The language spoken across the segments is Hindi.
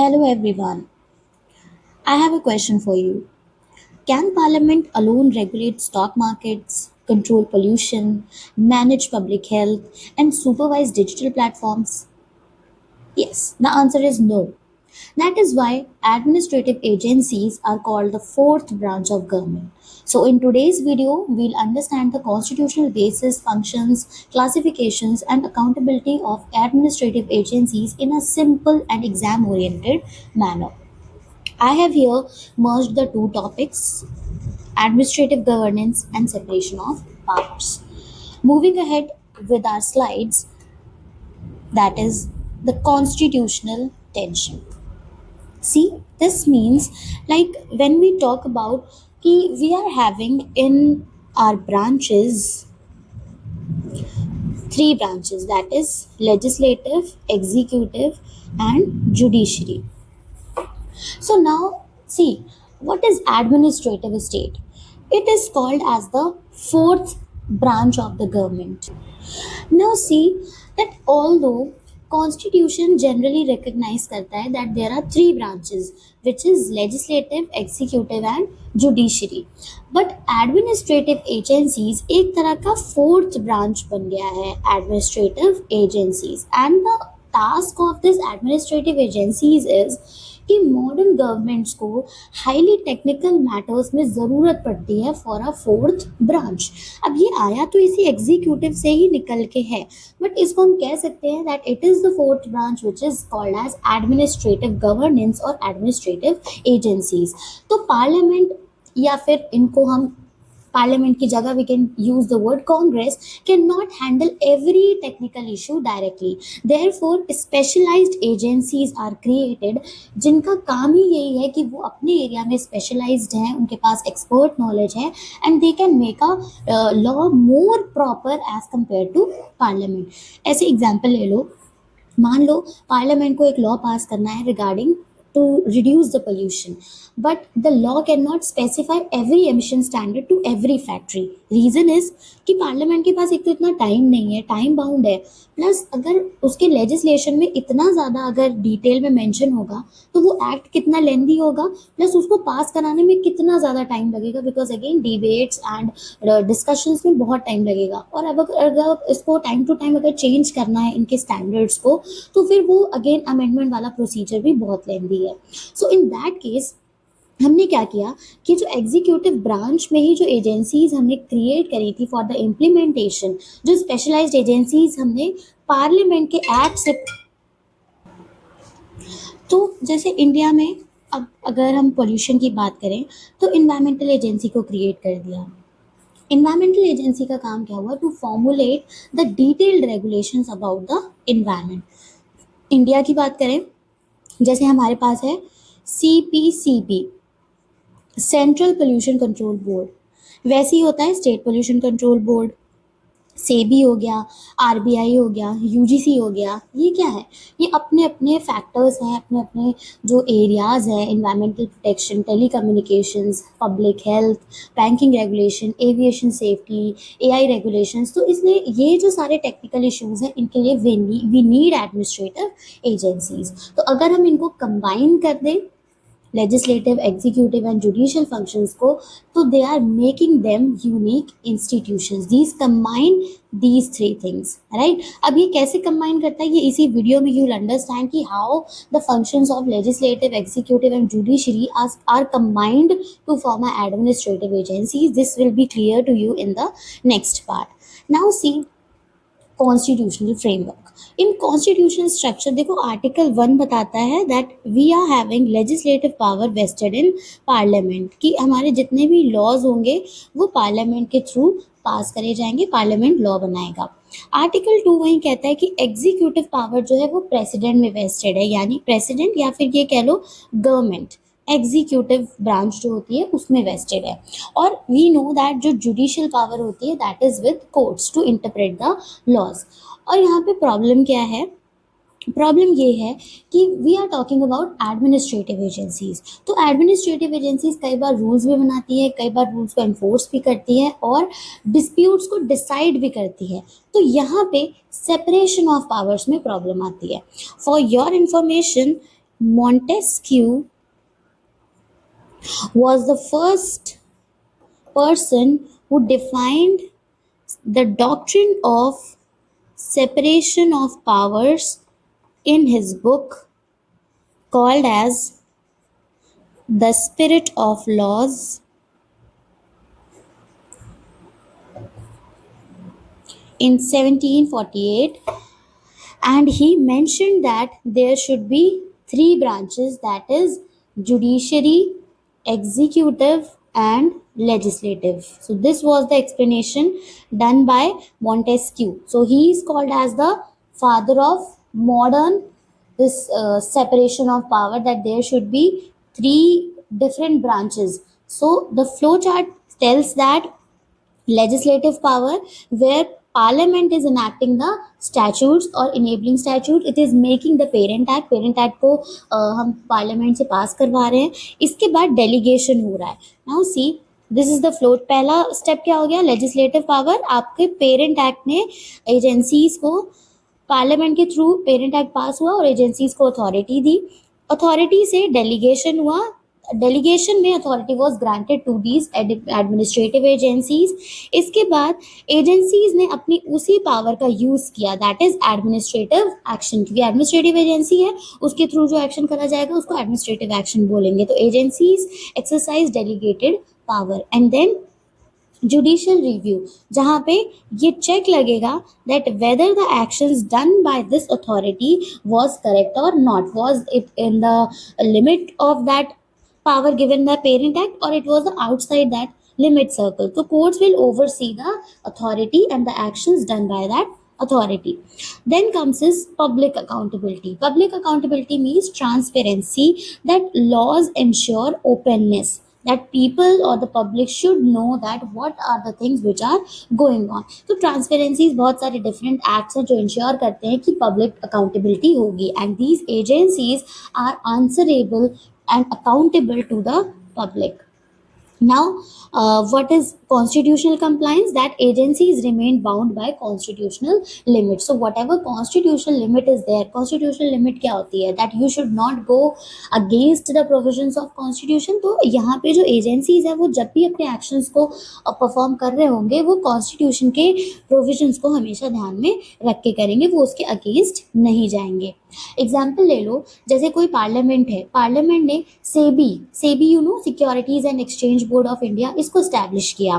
Hello everyone. I have a question for you. Can Parliament alone regulate stock markets, control pollution, manage public health, and supervise digital platforms? Yes, the answer is no. That is why administrative agencies are called the fourth branch of government. So, in today's video, we'll understand the constitutional basis, functions, classifications, and accountability of administrative agencies in a simple and exam oriented manner. I have here merged the two topics administrative governance and separation of powers. Moving ahead with our slides, that is the constitutional tension. See, this means like when we talk about we are having in our branches three branches, that is legislative, executive, and judiciary. So now, see, what is administrative state? It is called as the fourth branch of the government. Now see that although constitution generally recognize करता है that there are three branches which is legislative, executive and judiciary. But administrative agencies एक तरह का fourth branch बन गया है administrative agencies and the task of this administrative agencies is कि मॉडर्न गवर्नमेंट्स को हाईली टेक्निकल मैटर्स में ज़रूरत पड़ती है फॉर अ फोर्थ ब्रांच. अब ये आया तो इसी एग्जीक्यूटिव से ही निकल के है, बट इसको हम कह सकते हैं that it is the fourth branch which is called as administrative governance और एडमिनिस्ट्रेटिव एजेंसीज. तो पार्लियामेंट या फिर इनको हम parliament की जगह we can use the word congress cannot handle every technical issue directly. Therefore specialized agencies are created जिनका काम ही यही है कि वो अपने एरिया में स्पेशलाइज्ड हैं, उनके पास एक्सपर्ट नॉलेज है and they can make a law more proper as compare to parliament. ऐसे एग्जाम्पल ले लो, मान लो पार्लियामेंट को एक लॉ पास करना है regarding to reduce the pollution, but the law cannot specify every emission standard to every factory. Reason is कि पार्लियामेंट के पास एक तो इतना टाइम नहीं है, टाइम बाउंड है, प्लस अगर उसके लेजिस्लेशन में इतना ज़्यादा अगर डिटेल में मेंशन होगा तो वो एक्ट कितना लेंदी होगा, प्लस उसको पास कराने में कितना ज़्यादा टाइम लगेगा, because again debates and discussions में बहुत टाइम लगेगा. और अब अगर इसको टाइम टू टाइम अगर चेंज करना है इनके स्टैंडर्ड्स को तो फिर वो अगेन अमेंडमेंट वाला प्रोसीजर भी बहुत लेंदी है. सो इन दैट केस हमने क्या किया कि जो एग्जीक्यूटिव ब्रांच में ही जो एजेंसीज हमने क्रिएट करी थी फॉर द इम्प्लीमेंटेशन, जो स्पेशलाइज्ड एजेंसीज हमने पार्लियामेंट के एक्ट से, तो जैसे इंडिया में अब अगर हम पोल्यूशन की बात करें तो इन्वायरमेंटल एजेंसी को क्रिएट कर दिया. इन्वायरमेंटल एजेंसी का काम क्या हुआ? To formulate the detailed regulations about the environment. India की बात करें, जैसे हमारे पास है CPCB, central pollution control board, वैसे ही होता है state pollution control board. SEBI हो गया, RBI हो गया, UGC हो गया. ये क्या है? ये अपने अपने फैक्टर्स हैं, अपने अपने जो एरियाज हैं, environmental protection, telecommunications, public health, banking regulation, aviation safety, AI regulations. तो इसलिए ये जो सारे टेक्निकल इश्यूज हैं इनके लिए वी नीड एडमिनिस्ट्रेटिव एजेंसीज. तो अगर हम इनको कंबाइन कर दें legislative, executive and judicial functions को, तो they are making them unique institutions. These combine these three things, right. अब ये कैसे कंबाइन करता है ये इसी वीडियो में यू विल अंडरस्टैंड कि how the functions of legislative, executive and judiciary are combined to form a administrative agencies. This will be clear to you in the next part. Now see constitutional framework. In constitutional structure देखो, आर्टिकल 1 बताता है that we are having legislative power vested in parliament, कि हमारे जितने भी लॉज होंगे वो पार्लियामेंट के थ्रू पास करे जाएंगे, पार्लियामेंट लॉ बनाएगा. आर्टिकल 2 वही कहता है कि एग्जीक्यूटिव पावर जो है वो प्रेसिडेंट में वेस्टेड है, यानी प्रेसिडेंट या फिर ये कह लो गवर्नमेंट एग्जीक्यूटिव ब्रांच जो होती है उसमें वेस्टेड है. और वी नो दैट जो जुडिशियल पावर होती है that is with courts to interpret the laws. और यहाँ पे प्रॉब्लम क्या है? प्रॉब्लम ये है कि we are talking about administrative agencies. तो एडमिनिस्ट्रेटिव एजेंसीज कई बार रूल्स भी बनाती है, कई बार रूल्स को एनफोर्स भी करती है और डिस्प्यूट्स को डिसाइड भी करती है. तो यहाँ पे सेपरेशन ऑफ पावर्स में प्रॉब्लम आती है. For your information, Montesquieu was the first person who defined the doctrine of separation of powers in his book called as The Spirit of Laws in 1748, and he mentioned that there should be three branches, that is judiciary, executive and legislative. So this was the explanation done by Montesquieu. So he is called as the father of modern this separation of power, that there should be three different branches. So the flow chart tells that legislative power, where parliament is enacting the statutes or enabling statute, it is making the parent act को हम पार्लियामेंट से पास करवा रहे हैं. इसके बाद डेलीगेशन हो रहा है. Now see this is the float. पहला स्टेप क्या हो गया? Legislative power. आपके पेरेंट एक्ट ने एजेंसीज को पार्लियामेंट के थ्रू पेरेंट एक्ट पास हुआ और एजेंसीज को अथॉरिटी दी. अथॉरिटी से डेलीगेशन हुआ. डेलीगेशन में authority was granted to these administrative agencies. इसके बाद एजेंसीज ने अपनी उसी पावर का यूज किया, दैट इज एडमिनिस्ट्रेटिव एक्शन, क्योंकि एडमिनिस्ट्रेटिव एजेंसी है उसके थ्रू जो एक्शन करा जाएगा उसको एडमिनिस्ट्रेटिव एक्शन बोलेंगे. तो agencies exercise delegated power. And then judicial review, जहाँ पे ये चेक लगेगा that whether the actions done by this authority was correct और not, was it in the limit of that power given by parent act or it was outside that limit circle. So courts will oversee the authority and the actions done by that authority. Then comes is public accountability. Public accountability means transparency, that laws ensure openness, that people or the public should know that what are the things which are going on. तो transparencies बहुत सारे different acts हैं जो ensure करते हैं कि public accountability होगी, and these agencies are answerable and accountable to the public. Now, what is constitutional compliance? That agencies remain bound by constitutional limits. So whatever constitutional limit is there, constitutional limit क्या होती है? That you should not go against the provisions of constitution. तो यहाँ पे जो agencies है वो जब भी अपने actions को perform कर रहे होंगे वो constitution के provisions को हमेशा ध्यान में रख के करेंगे, वो उसके against नहीं जाएंगे. एग्जाम्पल ले लो, जैसे कोई पार्लियामेंट है, पार्लियामेंट ने SEBI you know securities and exchange board of India, इसको स्टैब्लिश किया.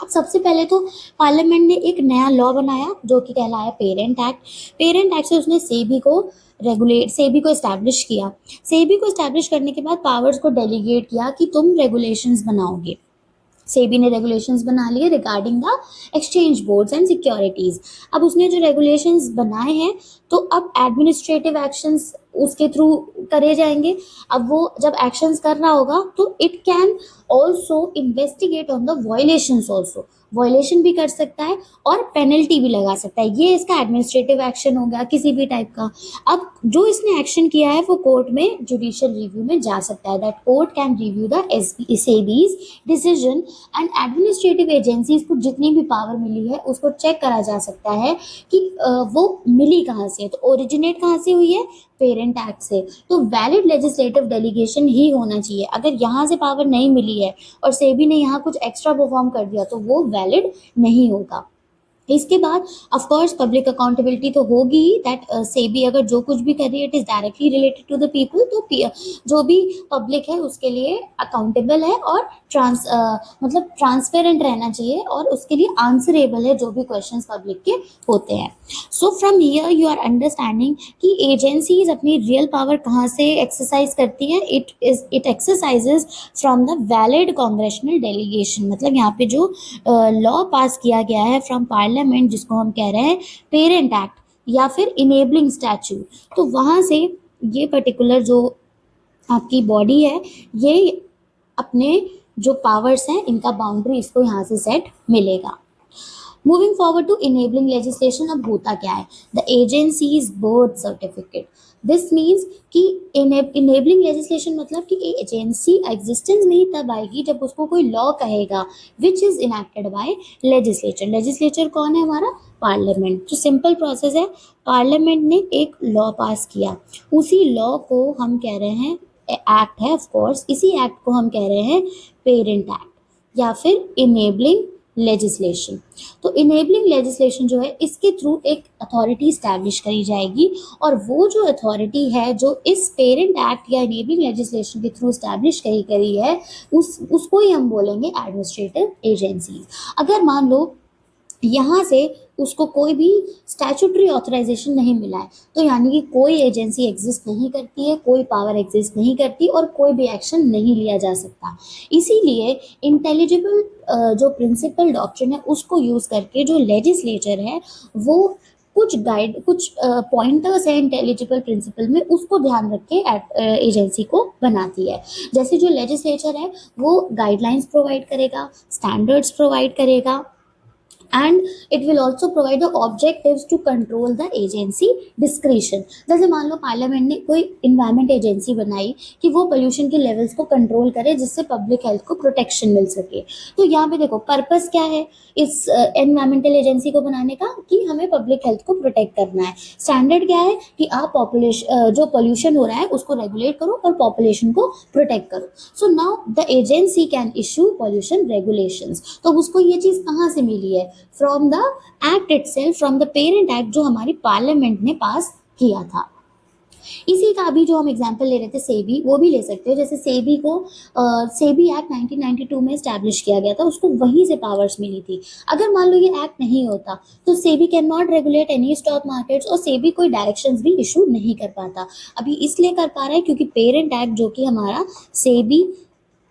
अब सबसे पहले तो पार्लियामेंट ने एक नया लॉ बनाया जो कि कहलाया पेरेंट एक्ट. पेरेंट एक्ट से उसने सेबी को एस्टैब्लिश किया. सेबी को एस्टैब्लिश करने के बाद पावर्स को डेलीगेट किया कि तुम रेगुलेशंस बनाओगे. सेबी ने रेगुलेशंस बना लिए regarding the exchange boards and securities. अब उसने जो रेगुलेशंस बनाए हैं तो अब एडमिनिस्ट्रेटिव एक्शंस उसके थ्रू करे जाएंगे. अब वो जब एक्शंस कर रहा होगा तो it can also investigate on the violations also, violation भी कर सकता है और पेनल्टी भी लगा सकता है. ये इसका एडमिनिस्ट्रेटिव एक्शन हो गया किसी भी टाइप का. अब जो इसने एक्शन किया है वो कोर्ट में जुडिशियल रिव्यू में जा सकता है. That court can review the SEBI's decision and administrative agencies को जितनी भी पावर मिली है उसको चेक करा जा सकता है कि वो मिली कहाँ से, तो ओरिजिनेट कहाँ से हुई है? पेरेंट एक्ट से. तो वैलिड लेजिस्लेटिव डेलीगेशन ही होना चाहिए. अगर यहाँ से पावर नहीं मिली है और सेबी ने यहाँ कुछ एक्स्ट्रा परफॉर्म कर दिया तो वो वैलिड नहीं होगा. इसके बाद ऑफ कोर्स पब्लिक अकाउंटेबिलिटी तो होगी ही, दैट सेबी अगर जो कुछ भी कर रही है it is directly related to the people. तो जो भी पब्लिक है उसके लिए अकाउंटेबल है और मतलब ट्रांसपेरेंट रहना चाहिए और उसके लिए आंसरेबल है जो भी क्वेश्चंस पब्लिक के होते हैं. So from here you are understanding कि एजेंसीज अपनी रियल पावर कहाँ से एक्सरसाइज करती हैं. It exercises from the valid congressional delegation. मतलब यहाँ पे जो लॉ पास किया गया है फ्रॉम पार्लियामेंट, जिसको हम कह रहे हैं पेरेंट एक्ट या फिर इनेबलिंग स्टैच्यूट, तो वहाँ से ये पर्टिकुलर जो आपकी बॉडी है ये अपने जो पावर्स हैं इनका बाउंड्री इसको यहाँ से सेट मिलेगा. Moving forward to enabling legislation. अब होता क्या है? The agencies birth certificate. This means कि इनेबलिंग लेजिस्लेशन मतलब कि एजेंसी एग्जिस्टेंस में ही तब आएगी जब उसको कोई लॉ कहेगा which is enacted bye legislature. Legislature कौन है? हमारा पार्लियामेंट। जो सिंपल प्रोसेस है, पार्लियामेंट ने एक लॉ पास किया, उसी लॉ को हम कह रहे हैं एक्ट है, ऑफ कोर्स इसी एक्ट को हम कह रहे हैं पेरेंट एक्ट या फिर इनेबलिंग लेजिस्लेशन। तो इनेबलिंग लेजिस्लेशन जो है इसके थ्रू एक अथॉरिटी स्टैब्लिश करी जाएगी, और वो जो अथॉरिटी है जो इस पेरेंट एक्ट या इनेबलिंग लेजिस्लेशन के थ्रू स्टैब्लिश करी है उसको ही हम बोलेंगे एडमिनिस्ट्रेटिव एजेंसी। अगर मान लो यहाँ से उसको कोई भी स्टैट्यूटरी ऑथराइजेशन नहीं मिला है, तो यानी कि कोई एजेंसी एग्जिस्ट नहीं करती है, कोई पावर एग्जिस्ट नहीं करती और कोई भी एक्शन नहीं लिया जा सकता। इसीलिए इंटेलिजिबल जो प्रिंसिपल डॉक्ट्रिन है उसको यूज करके जो लेजिस्लेचर है वो कुछ पॉइंटर्स है इंटेलिजिबल प्रिंसिपल में, उसको ध्यान रख के एजेंसी को बनाती है। जैसे जो लेजिस्लेचर है वो गाइडलाइंस प्रोवाइड करेगा, स्टैंडर्ड्स प्रोवाइड करेगा, and it will also provide the objectives to control the agency discretion। जैसे मान लो पार्लियामेंट ने कोई इन्वायरमेंट एजेंसी बनाई कि वो पोल्यूशन के लेवल्स को कंट्रोल करे जिससे पब्लिक हेल्थ को प्रोटेक्शन मिल सके। तो यहाँ पे देखो पर्पस क्या है इस एनवायरमेंटल एजेंसी को बनाने का, कि हमें पब्लिक हेल्थ को प्रोटेक्ट करना है। स्टैंडर्ड क्या है कि आप पॉपुलेशन जो पोल्यूशन हो रहा है उसको रेगुलेट करो और पॉपुलेशन को प्रोटेक्ट करो। So now the agency can issue pollution regulations. तो उसको ये चीज कहाँ से मिली है? From the act itself, from the parent act जो हमारी पार्लियामेंट ने पास किया था। इसी का अभी जो हम एग्जांपल ले रहे थे सेबी, वो भी ले सकते हो। जैसे सेबी को सेबी एक्ट 1992 में स्टैब्लिश किया गया था, उसको वहीं से पावर्स मिली थी। अगर मान लो ये एक्ट नहीं होता तो SEBI can not regulate any stock markets, और सेबी कोई डायरेक्शंस भी इशू नहीं कर पाता। अभी इसलिए कर पा रहा है क्योंकि पेरेंट एक्ट जो कि हमारा सेबी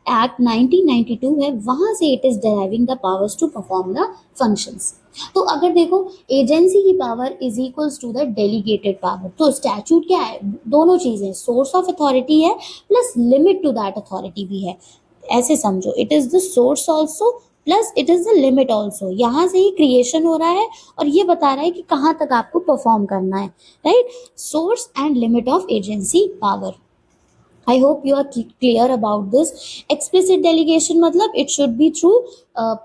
एक्ट 1992 है, वहां से it is deriving the powers to perform the functions. तो अगर देखो एजेंसी की power is equals to the delegated power. तो स्टैट्यूट क्या है? दोनों चीजें, सोर्स ऑफ अथॉरिटी है plus limit to that authority भी है। ऐसे समझो, it is the source also plus it is the limit also. यहाँ से ही क्रिएशन हो रहा है और ये बता रहा है कि कहाँ तक आपको परफॉर्म करना है, right? Source and limit of agency power. I hope you are clear about this। Explicit delegation मतलब it should be through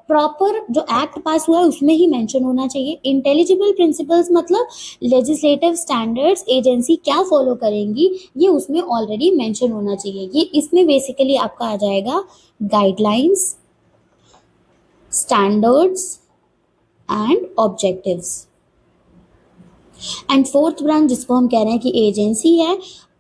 proper जो एक्ट पास हुआ है उसमें ही मेंशन होना चाहिए। इंटेलिजिबल प्रिंसिपल्स मतलब लेजिस्लेटिव स्टैंडर्ड्स एजेंसी क्या फॉलो करेंगी ये उसमें ऑलरेडी मेंशन होना चाहिए। ये इसमें बेसिकली आपका आ जाएगा guidelines, standards and objectives. And fourth branch जिसको हम कह रहे हैं कि एजेंसी है,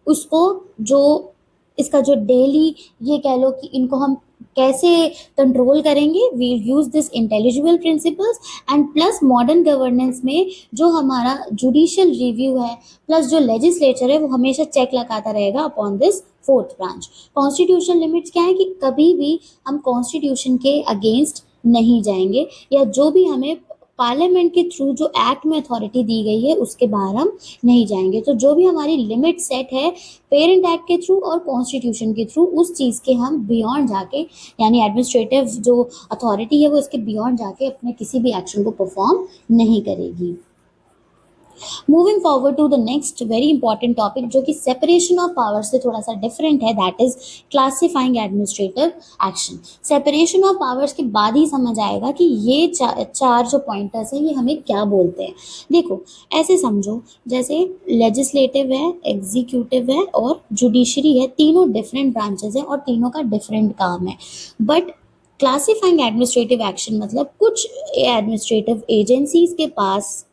उसको जो इसका जो डेली ये कह लो कि इनको हम कैसे कंट्रोल करेंगे, we use this intelligible principles and plus modern governance में जो हमारा जुडिशियल रिव्यू है प्लस जो लेजिस्लेचर है वो हमेशा चेक लगाता रहेगा upon this fourth branch. Constitution limits क्या है कि कभी भी हम कॉन्स्टिट्यूशन के अगेंस्ट नहीं जाएंगे, या जो भी हमें पार्लियामेंट के थ्रू जो एक्ट में अथॉरिटी दी गई है उसके बाहर हम नहीं जाएंगे। तो जो भी हमारी लिमिट सेट है पेरेंट एक्ट के थ्रू और कॉन्स्टिट्यूशन के थ्रू, उस चीज़ के हम बियॉन्ड जाके, यानी एडमिनिस्ट्रेटिव जो अथॉरिटी है वो इसके बियॉन्ड जाके अपने किसी भी एक्शन को परफॉर्म नहीं करेगी। Moving forward to the next very important topic जो कि सेपरेशन ऑफ पावर से थोड़ा सा डिफरेंट है, that is classifying administrative action. Separation of powers के बाद ही समझ आएगा कि ये चार जो पॉइंटर्स हैं ये हमें क्या बोलते हैं। देखो ऐसे समझो, जैसे लेजिस्लेटिव है, एग्जीक्यूटिव है और जुडिशरी है, तीनों डिफरेंट ब्रांचेस हैं और तीनों का डिफरेंट काम है। बट क्लासिफाइंग एडमिनिस्ट्रेटिव एक्शन मतलब कुछ एडमिनिस्ट्रेटिव एजेंसीज के पास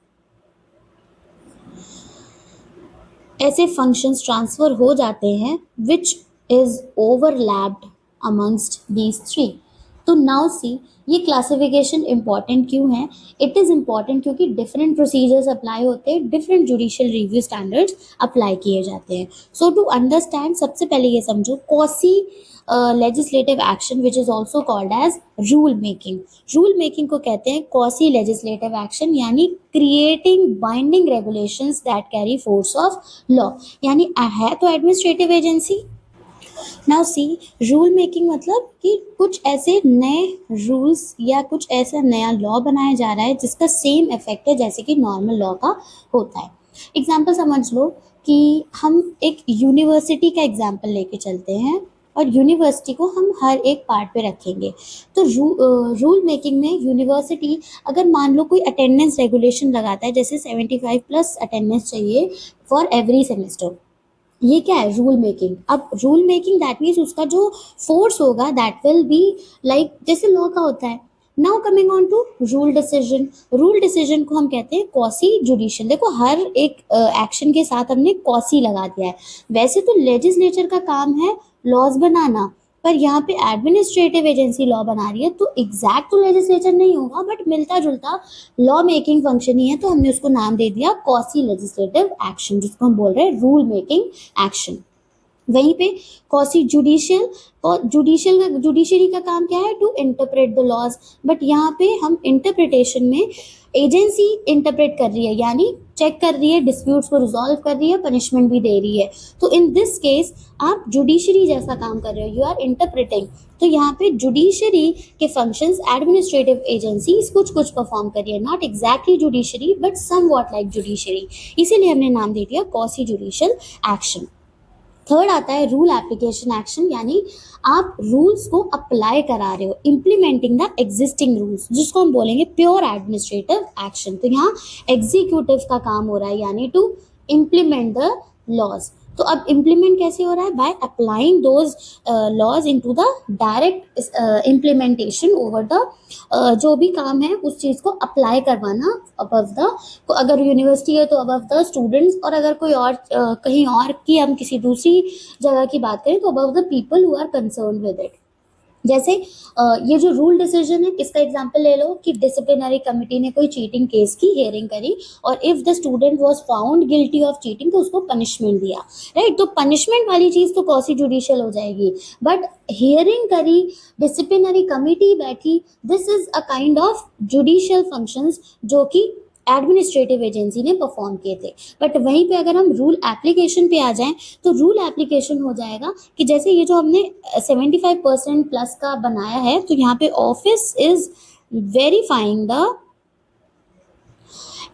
ऐसे फंक्शंस ट्रांसफर हो जाते हैं which is overlapped amongst these three. तो नाउ सी ये क्लासिफिकेशन इंपॉर्टेंट क्यों है? इट इज़ इम्पॉर्टेंट क्योंकि डिफरेंट प्रोसीजर्स अप्लाई होते हैं, different judicial review standards apply किए जाते हैं। सो टू अंडरस्टैंड सबसे पहले ये समझो quasi legislative action which is also called as rule making. Rule making को कहते हैं कौसी लेजिस्लेटिव एक्शन, यानी creating binding regulations that carry force of law. यानी है तो administrative agency. Now see rule making मतलब कि कुछ ऐसे नए रूल्स या कुछ ऐसा नया लॉ बनाया जा रहा है जिसका सेम इफेक्ट है जैसे कि नॉर्मल लॉ का होता है। एग्जाम्पल समझ लो कि हम एक यूनिवर्सिटी का एग्जाम्पल लेके चलते हैं और यूनिवर्सिटी को हम हर एक पार्ट पे रखेंगे। तो रूल मेकिंग में यूनिवर्सिटी अगर मान लो कोई अटेंडेंस रेगुलेशन लगाता है, जैसे 75 प्लस अटेंडेंस चाहिए फॉर एवरी सेमेस्टर, ये क्या है? Rule making. अब रूल मेकिंग दैट मीन्स उसका जो फोर्स होगा दैट विल बी लाइक जैसे लॉ का होता है। Now coming on to rule decision. Rule decision को हम कहते हैं कॉसी जुडिशियल। देखो हर एक एक्शन के साथ हमने कॉसी लगा दिया है। वैसे तो लेजिस्लेचर का काम है लॉज बनाना, पर यहाँ पे एडमिनिस्ट्रेटिव एजेंसी लॉ बना रही है, तो एग्जैक्ट तो लेजिस्लेचर नहीं होगा बट मिलता जुलता लॉ मेकिंग फंक्शन ही है, तो हमने उसको नाम दे दिया कॉसी लेजिस्लेटिव एक्शन, जिसको हम बोल रहे हैं रूल मेकिंग एक्शन। वहीं पे कॉसी जुडिशियल, और जुडिशरी का काम क्या है? To interpret the laws. But यहाँ पे हम इंटरप्रिटेशन में एजेंसी इंटरप्रेट कर रही है, यानी चेक कर रही है, डिस्प्यूट्स को रिजॉल्व कर रही है, पनिशमेंट भी दे रही है। तो इन दिस केस आप जुडिशरी जैसा काम कर रहे हो, यू आर इंटरप्रेटिंग। तो यहाँ पे जुडिशरी के फंक्शंस एडमिनिस्ट्रेटिव एजेंसीज कुछ कुछ परफॉर्म कर रही है, not exactly judiciary but somewhat like judiciary, इसीलिए हमने नाम दे दिया कॉसी जुडिशियल एक्शन। थर्ड आता है रूल एप्लीकेशन एक्शन, यानी आप रूल्स को अप्लाई करा रहे हो, इम्प्लीमेंटिंग द एग्जिस्टिंग रूल्स, जिसको हम बोलेंगे प्योर एडमिनिस्ट्रेटिव एक्शन। तो यहाँ एग्जीक्यूटिव का काम हो रहा है, यानी टू इम्प्लीमेंट द लॉज। तो अब इम्प्लीमेंट कैसे हो रहा है? By applying those laws into the direct implementation over the जो भी काम है उस चीज़ को अप्लाई करवाना अबव द, अगर यूनिवर्सिटी है तो अबव द स्टूडेंट्स, और अगर कोई और कहीं और की हम किसी दूसरी जगह की बात करें तो above the people who are concern with it. जैसे ये जो रूल डिसीजन है, किसका एग्जांपल ले लो कि डिसिप्लिनरी कमिटी ने कोई चीटिंग केस की हियरिंग करी और if the student was found guilty of cheating तो उसको पनिशमेंट दिया, राइट? तो पनिशमेंट वाली चीज तो कॉसी जुडिशियल हो जाएगी, बट हियरिंग करी, डिसिप्लिनरी कमिटी बैठी, this is a kind of judicial functions जो कि एडमिनिस्ट्रेटिव एजेंसी ने परफॉर्म किए थे। बट वहीं पे अगर हम रूल एप्लीकेशन पे आ जाएं तो रूल एप्लीकेशन हो जाएगा कि जैसे ये जो हमने 75% प्लस का बनाया है, तो यहाँ पे office is verifying the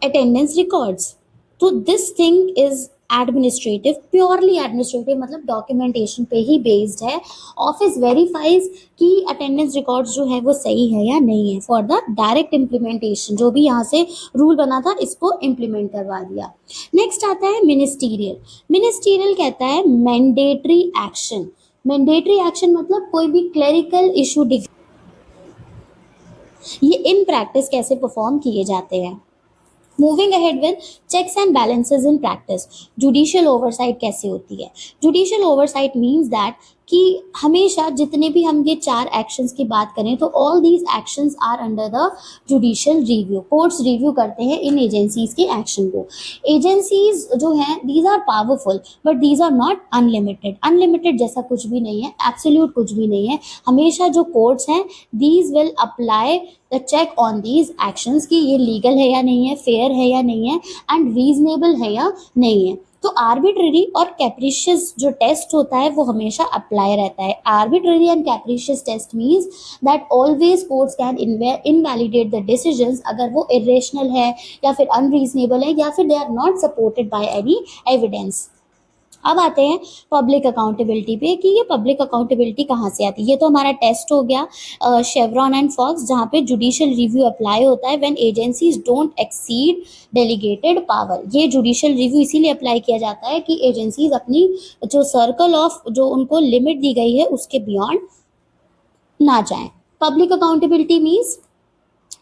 attendance records. तो this thing is administrative, purely administrative, मतलब डॉक्यूमेंटेशन पे ही बेस्ड है। ऑफिस वेरीफाइज कि अटेंडेंस रिकॉर्ड्स जो है वो सही है या नहीं है फॉर द डायरेक्ट इम्प्लीमेंटेशन, जो भी यहाँ से रूल बना था इसको इम्प्लीमेंट करवा दिया। नेक्स्ट आता है मिनिस्टीरियल। मिनिस्टीरियल कहता है मैंडेटरी एक्शन। मैंडेटरी एक्शन मतलब कोई भी क्लेरिकल इशू, ये इन प्रैक्टिस कैसे परफॉर्म किए जाते हैं। Moving ahead with checks and balances in practice, judicial oversight कैसे होती है? जुडिशियल ओवरसाइट मीन्स दैट कि हमेशा जितने भी हम ये 4 एक्शंस की बात करें तो all these actions are under the judicial review. Courts review करते हैं इन एजेंसीज के एक्शन को। एजेंसीज जो हैं these are powerful but these are not unlimited. Unlimited जैसा कुछ भी नहीं है, एब्सोल्यूट कुछ भी नहीं है। हमेशा जो कोर्ट्स हैं these will apply the check on these actions कि ये लीगल है या नहीं है, फेयर है या नहीं है, एंड रीजनेबल है या नहीं है। तो आर्बिट्ररी और कैप्रिशियस जो टेस्ट होता है वो हमेशा अप्लाई रहता है। Arbitrary and capricious test means that always courts can invalidate the decisions अगर वो इरेशनल है या फिर अनरीजनेबल है या फिर they are not supported by any evidence. अब आते हैं पब्लिक अकाउंटेबिलिटी पे कि ये पब्लिक अकाउंटेबिलिटी कहाँ से आती है। ये तो हमारा टेस्ट हो गया शेवरॉन एंड फॉक्स, जहाँ पे जुडिशियल रिव्यू अप्लाई होता है when agencies don't exceed delegated power. ये जुडिशियल रिव्यू इसीलिए अप्लाई किया जाता है कि एजेंसीज अपनी जो सर्कल ऑफ जो उनको लिमिट दी गई है उसके बियॉन्ड ना जाएं। पब्लिक अकाउंटेबिलिटी मीन्स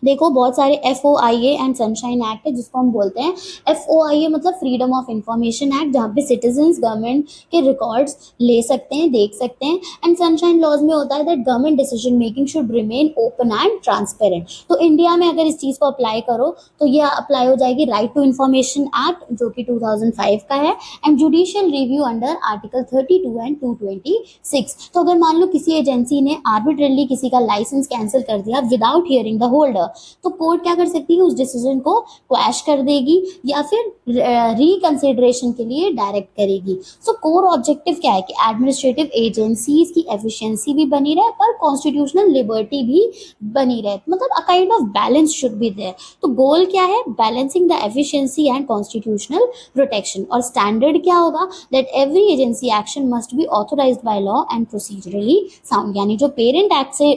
देखो बहुत सारे FOIA एंड सनशाइन एक्ट है जिसको हम बोलते हैं। FOIA मतलब फ्रीडम ऑफ इंफॉर्मेशन एक्ट, जहाँ पे सिटीजन्स गवर्नमेंट के रिकॉर्ड्स ले सकते हैं, देख सकते हैं। एंड सनशाइन लॉज में होता है that government decision making should remain open and transparent. तो इंडिया में अगर इस चीज़ को अप्लाई करो तो ये अप्लाई हो जाएगी राइट टू इंफॉर्मेशन एक्ट जो कि 2005 का है, and judicial review under article 32 and 226। तो अगर मान लो किसी एजेंसी ने आर्बिट्रेरली किसी का लाइसेंस कैंसिल कर दिया विदाउट हियरिंग द होल्डर, तो कोर्ट क्या कर सकती है, उस डिसीजन को क्वैश कर देगी या फिर रिकंसिडरेशन के लिए डायरेक्ट करेगी। सो कोर ऑब्जेक्टिव क्या है कि एडमिनिस्ट्रेटिव एजेंसीज की एफिशिएंसी भी बनी रहे पर कॉन्स्टिट्यूशनल लिबर्टी भी बनी रहे, मतलब a kind of balance should be there. तो गोल क्या है, balancing the efficiency and constitutional protection. और स्टैंडर्ड क्या होगा, that every agency action must be authorized by law and procedurally sound. यानी जो पेरेंट एक्ट से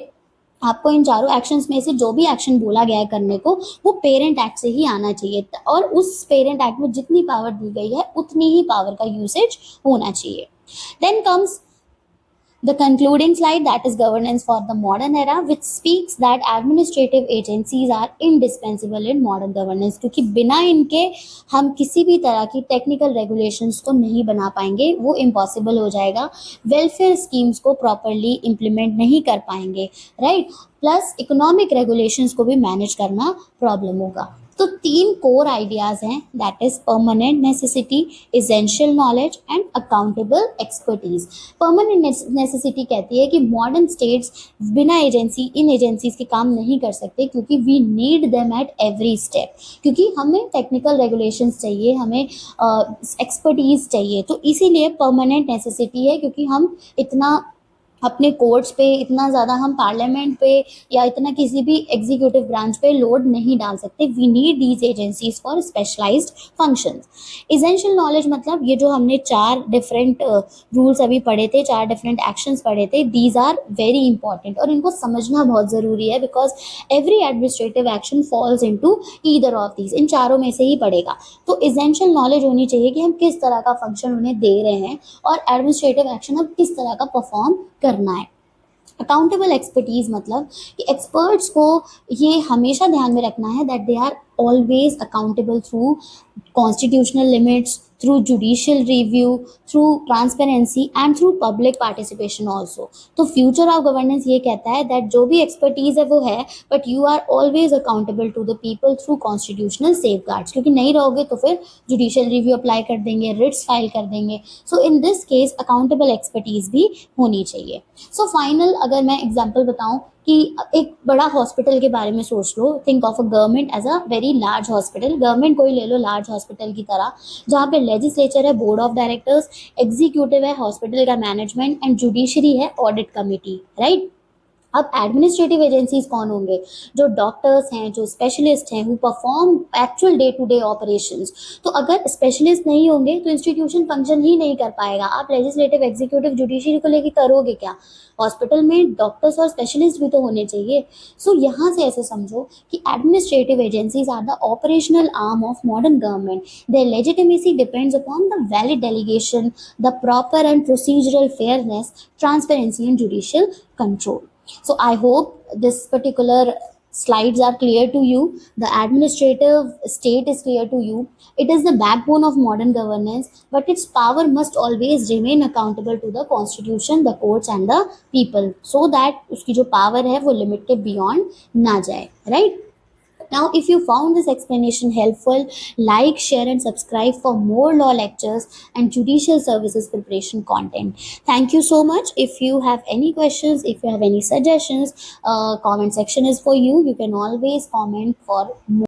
आपको इन चारों एक्शंस में से जो भी एक्शन बोला गया है करने को, वो पेरेंट एक्ट से ही आना चाहिए और उस पेरेंट एक्ट में जितनी पावर दी गई है उतनी ही पावर का यूसेज होना चाहिए। Then comes the concluding slide, that is governance for the modern era, which speaks that administrative agencies are indispensable in modern governance, क्योंकि बिना इनके हम किसी भी तरह की टेक्निकल रेगुलेशंस को नहीं बना पाएंगे, वो इम्पॉसिबल हो जाएगा, वेलफेयर स्कीम्स को प्रॉपरली इम्प्लीमेंट नहीं कर पाएंगे, राइट, प्लस इकोनॉमिक रेगुलेशंस को भी मैनेज करना प्रॉब्लम होगा। तो तीन कोर आइडियाज हैं, that is permanent necessity, essential knowledge and accountable expertise. Permanent necessity कहती है कि मॉडर्न स्टेट्स बिना इन एजेंसीज के काम नहीं कर सकते, क्योंकि we need them at every step, क्योंकि हमें टेक्निकल रेगुलेशंस चाहिए, हमें एक्सपर्टीज चाहिए। तो इसीलिए परमानेंट नेसेसिटी है, क्योंकि हम इतना अपने कोर्ट्स पे, इतना ज़्यादा हम पार्लियामेंट पे या इतना किसी भी एग्जीक्यूटिव ब्रांच पे लोड नहीं डाल सकते। We need these agencies for specialized functions. Essential knowledge मतलब ये जो हमने 4 डिफरेंट रूल्स अभी पढ़े थे, 4 डिफरेंट एक्शंस पढ़े थे, दीज आर वेरी इंपॉर्टेंट और इनको समझना बहुत ज़रूरी है, because every administrative action falls into either of these, इन चारों में से ही पड़ेगा। तो एसेंशियल नॉलेज होनी चाहिए कि हम किस तरह का फंक्शन उन्हें दे रहे हैं और एडमिनिस्ट्रेटिव एक्शन अब किस तरह का परफॉर्म करना है। अकाउंटेबल एक्सपर्टीज मतलब कि एक्सपर्ट्स को ये हमेशा ध्यान में रखना है that they are always accountable through constitutional limits, through judicial review, through transparency and through public participation also. तो फ्यूचर ऑफ गवर्नेंस ये कहता है दैट जो भी एक्सपर्टीज है वो है, but you are always accountable to the people through constitutional safeguards, क्योंकि नहीं रहोगे तो फिर जुडिशियल रिव्यू अप्लाई कर देंगे, रिट्स फाइल कर देंगे। So in this case accountable expertise भी होनी चाहिए। सो फाइनल अगर मैं एग्जाम्पल बताऊं कि एक बड़ा हॉस्पिटल के बारे में सोच लो, think of a government as a very large hospital. Government को ही ले लो लार्ज हॉस्पिटल की तरह, जहाँ पे लेजिस्लेचर है, बोर्ड ऑफ डायरेक्टर्स, एग्जीक्यूटिव है, हॉस्पिटल का मैनेजमेंट एंड जुडिशरी है, ऑडिट कमिटी, राइट। अब एडमिनिस्ट्रेटिव एजेंसीज कौन होंगे, जो डॉक्टर्स हैं, जो स्पेशलिस्ट हैं, who perform actual day to day operations. तो अगर स्पेशलिस्ट नहीं होंगे तो इंस्टीट्यूशन फंक्शन ही नहीं कर पाएगा। आप लेजिस्लेटिव, एग्जीक्यूटिव, जुडिशरी को लेके करोगे क्या? हॉस्पिटल में डॉक्टर्स और स्पेशलिस्ट भी तो होने चाहिए। सो यहाँ से ऐसे समझो कि administrative agencies are the operational arm of modern government. Their legitimacy depends upon the valid delegation, the proper and procedural fairness, transparency and judicial control. So I hope this particular slides are clear to you. The administrative state is clear to you. It is the backbone of modern governance, but its power must always remain accountable to the constitution, the courts and the people, so that उसकी जो power है वो limit के beyond ना जाए, right? Now, if you found this explanation helpful, like, share and subscribe for more law lectures and judicial services preparation content. Thank you so much. If you have any questions, if you have any suggestions, comment section is for you. You can always comment for more.